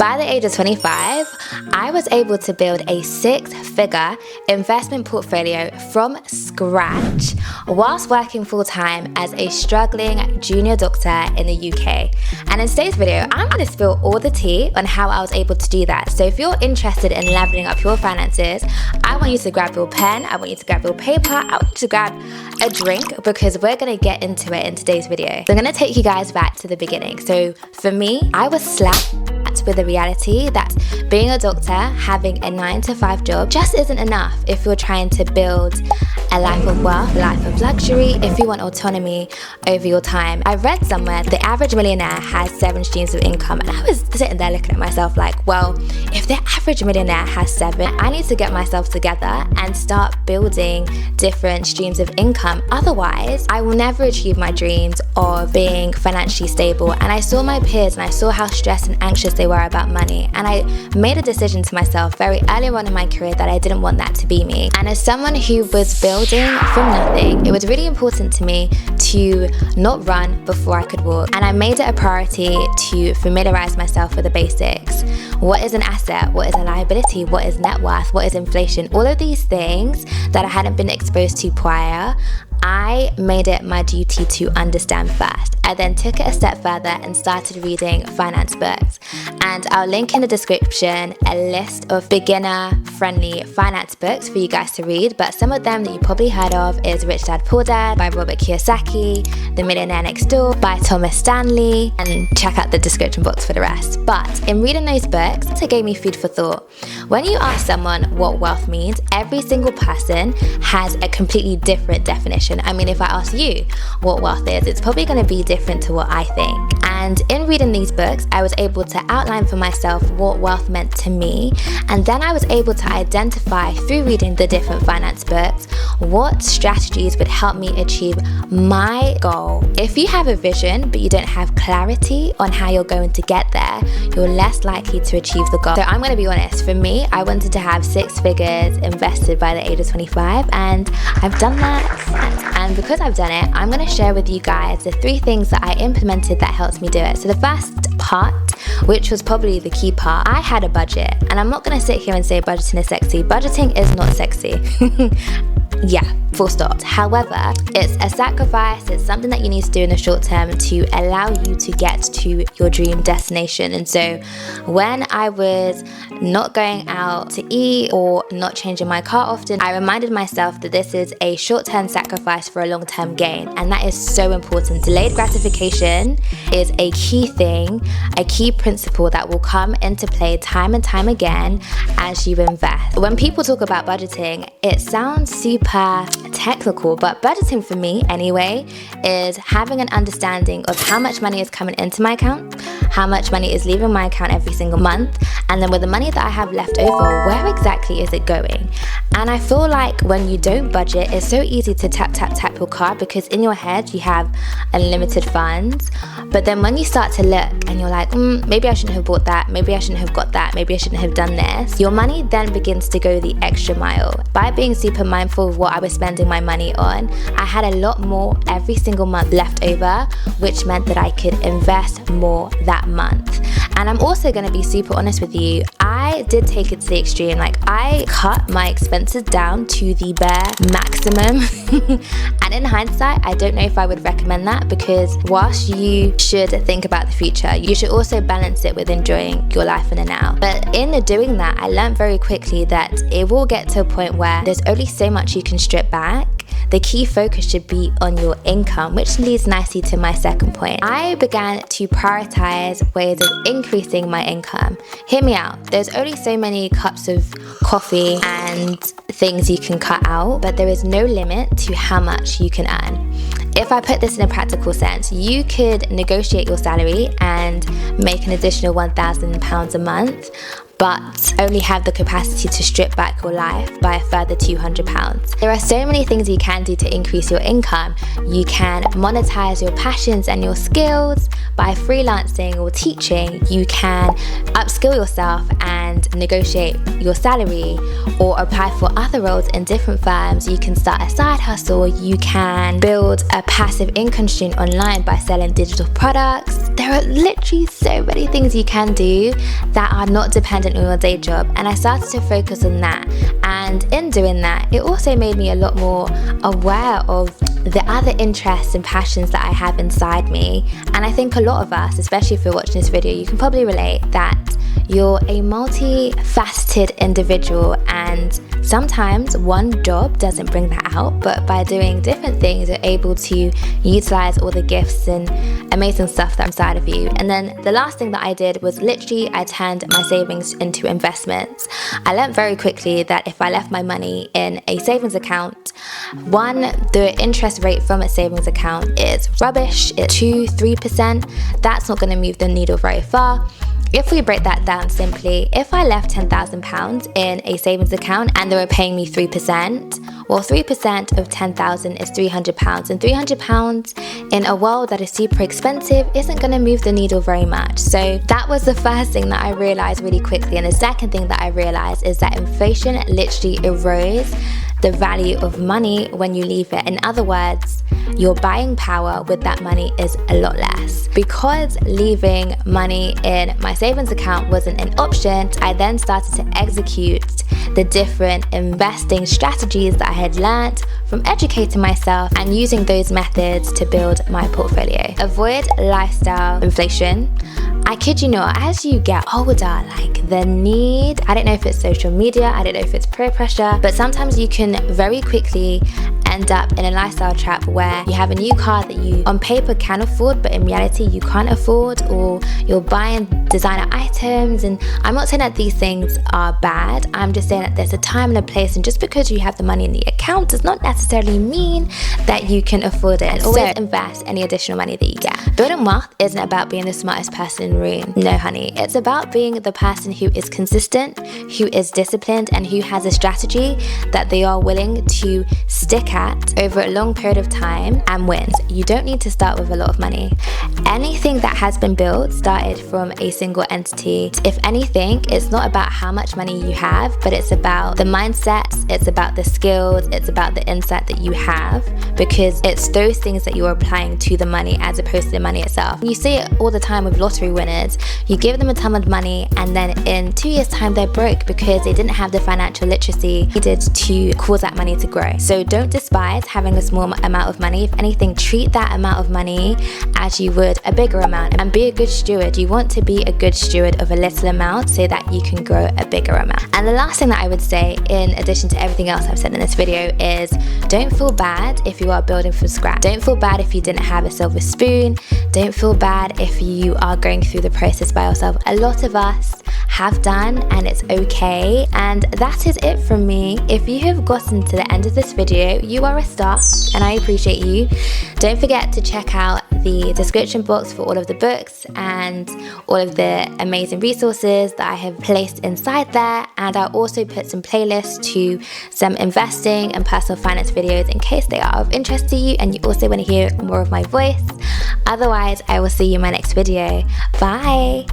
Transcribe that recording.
By the age of 25, I was able to build a 6-figure investment portfolio from scratch whilst working full-time as a struggling junior doctor in the UK. And in today's video, I'm going to spill all the tea on how I was able to do that. So if you're interested in leveling up your finances, I want you to grab your pen, I want you to grab your paper, I want you to grab a drink, because we're going to get into it in today's video. So I'm going to take you guys back to the beginning. So for me, I was slapped with the reality that being a doctor, having a 9-to-5 job just isn't enough if you're trying to build a life of wealth, a life of luxury, if you want autonomy over your time. I read somewhere the average millionaire has 7 streams of income, and I was sitting there looking at myself like, well, if the average millionaire has 7, I need to get myself together and start building different streams of income. Otherwise, I will never achieve my dreams of being financially stable. And I saw my peers and I saw how stressed and anxious they were about money, and I made a decision to myself very early on in my career that I didn't want that to be me. And as someone who was building from nothing, it was really important to me to not run before I could walk, and I made it a priority to familiarize myself with the basics. What is an asset? What is a liability? What is net worth? What is inflation? All of these things that I hadn't been exposed to prior, I made it my duty to understand first. I then took it a step further and started reading finance books. And I'll link in the description a list of beginner-friendly finance books for you guys to read. But some of them that you probably heard of is Rich Dad Poor Dad by Robert Kiyosaki, The Millionaire Next Door by Thomas Stanley, and check out the description box for the rest. But in reading those books, it gave me food for thought. When you ask someone what wealth means, every single person has a completely different definition. I mean, if I ask you what wealth is, it's probably going to be different to what I think. And in reading these books, I was able to outline for myself what wealth meant to me. And then I was able to identify through reading the different finance books what strategies would help me achieve my goal. If you have a vision, but you don't have clarity on how you're going to get there, you're less likely to achieve the goal. So I'm going to be honest, for me, I wanted to have 6 figures invested by the age of 25, and I've done that. And because I've done it, I'm going to share with you guys the 3 things that I implemented that helped me do it. So the first part, which was probably the key part, I had a budget. And I'm not going to sit here and say budgeting is sexy. Budgeting is not sexy. Yeah, full stop. However, it's a sacrifice. It's something that you need to do in the short term to allow you to get to your dream destination. And so when I was not going out to eat or not changing my car often, I reminded myself that this is a short-term sacrifice for a long-term gain. And that is so important. Delayed gratification is a key thing, a key principle that will come into play time and time again as you invest. When people talk about budgeting, it sounds super technical, but budgeting for me anyway is having an understanding of how much money is coming into my account, how much money is leaving my account every single month, and then with the money that I have left over, where exactly is it going? And I feel like when you don't budget, it's so easy to tap your card, because in your head you have unlimited funds. But then when you start to look and you're like, maybe I shouldn't have bought that, maybe I shouldn't have got that, maybe I shouldn't have done this, your money then begins to go the extra mile. By being super mindful of what I was spending my money on, I had a lot more every single month left over, which meant that I could invest more that month. And I'm also going to be super honest with you, I did take it to the extreme. Like, I cut my expenses down to the bare maximum. And in hindsight, I don't know if I would recommend that, because whilst you should think about the future, you should also balance it with enjoying your life in the now. But in doing that, I learned very quickly that it will get to a point where there's only so much you can strip back. The key focus should be on your income, which leads nicely to my second point. I began to prioritize ways of increasing my income. Hear me out. There's only so many cups of coffee and things you can cut out, but there is no limit to how much you can earn. If I put this in a practical sense, you could negotiate your salary and make an additional £1,000 a month. but only have the capacity to strip back your life by a further £200. There are so many things you can do to increase your income. You can monetize your passions and your skills by freelancing or teaching. You can upskill yourself and negotiate your salary, or apply for other roles in different firms. You can start a side hustle. You can build a passive income stream online by selling digital products. There are literally so many things you can do that are not dependent on your day job, and I started to focus on that. And in doing that, it also made me a lot more aware of the other interests and passions that I have inside me. And I think a lot of us, especially if you're watching this video, you can probably relate that you're a multifaceted individual, and sometimes one job doesn't bring that out, but by doing different things, you're able to utilize all the gifts and amazing stuff that's inside of you. And then the last thing that I did was literally I turned my savings into investments. I learned very quickly that if I left my money in a savings account, one, the interest rate from a savings account is rubbish. It's 2-3%. That's not going to move the needle very far. If we break that down simply, if I left £10,000 in a savings account and they were paying me 3%, well, 3% of 10,000 is £300, and £300 in a world that is super expensive isn't going to move the needle very much. So that was the first thing that I realized really quickly. And the second thing that I realized is that inflation literally erodes the value of money when you leave it. In other words, your buying power with that money is a lot less. Because leaving money in my savings account wasn't an option, I then started to execute the different investing strategies that I had learned from educating myself and using those methods to build my portfolio. Avoid lifestyle inflation. I kid you not, as you get older, like the need, I don't know if it's social media, I don't know if it's peer pressure, but sometimes you can very quickly end up in a lifestyle trap where you have a new car that you on paper can afford, but in reality you can't afford, or you're buying designer items. And I'm not saying that these things are bad, I'm just saying that there's a time and a place, and just because you have the money in the account does not necessarily mean that you can afford it. And always invest any additional money that you get. Building wealth isn't about being the smartest person in the room. No, honey. It's about being the person who is consistent, who is disciplined, and who has a strategy that they are willing to stick at over a long period of time and wins. You don't need to start with a lot of money. Anything that has been built started from a single entity. If anything, it's not about how much money you have, but it's about the mindsets, it's about the skills, it's about the insight that you have, because it's those things that you're applying to the money as opposed to the money itself. You see it all the time with lottery winners. You give them a ton of money and then in 2 years' time they're broke because they didn't have the financial literacy needed to cause that money to grow. So don't despise having a small amount of money. If anything, treat that amount of money as you would a bigger amount, and be a good steward. You want to be a good steward of a little amount so that you can grow a bigger amount. And the last thing that I would say, in addition to everything else I've said in this video, is don't feel bad if you are building from scratch. Don't feel bad if you didn't have a silver spoon. Don't feel bad if you are going through the process by yourself. A lot of us have done, and it's okay. And that is it from me. If you have gotten to the end of this video, you are a star and I appreciate you. Don't forget to check out the description box for all of the books and all of the amazing resources that I have placed inside there. And I'll also put some playlists to some investing and personal finance videos in case they are of interest to you and you also want to hear more of my voice. Otherwise, I will see you in my next video. Bye!